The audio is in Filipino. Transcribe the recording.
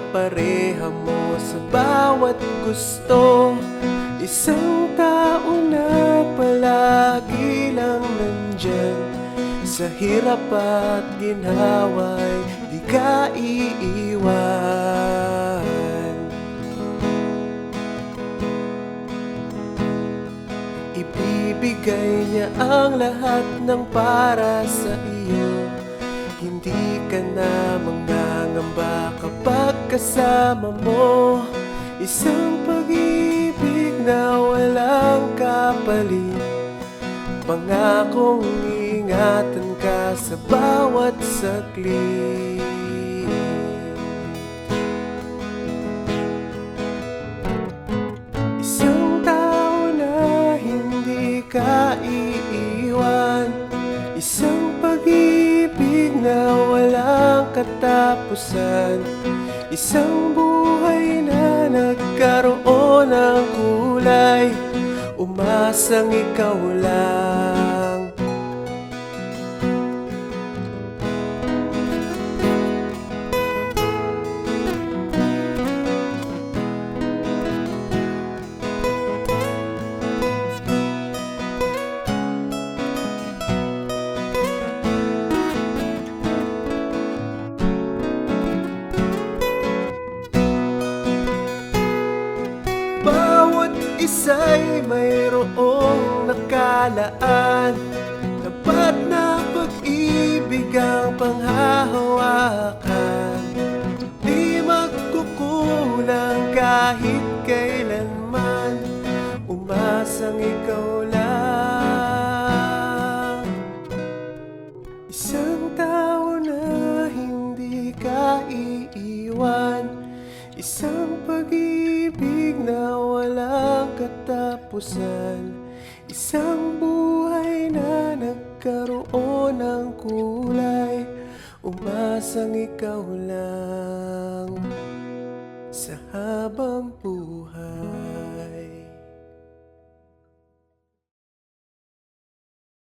kapareha mo sa bawat gusto. Isang tao na palagi lang nandyan sa hirap at ginhawa'y di ka iiwan. Ibibigay niya ang lahat ng para sa iyo. Hindi ka na mangangamba kapag kasama mo. Isang pag-ibig na walang kapalit. Pangakong ingatan ka sa bawat saglit. Isang tao na hindi ka iiwan. Isang pag-ibig na walang katapusan. Isang buhay na nagkaroon ng kulay. Umasang ikaw lang. Bawat isa'y mayroong nakalaan. Tapat na pag-ibig ang panghahawakan. Di magkukulang kahit kailanman. Umasang ikaw lang. Isang tao na hindi ka iiwan. Isang pag-ibig na walang katapusan. Isang buhay na nagkaroon ng kulay. Umasang ikaw lang sa habang buhay.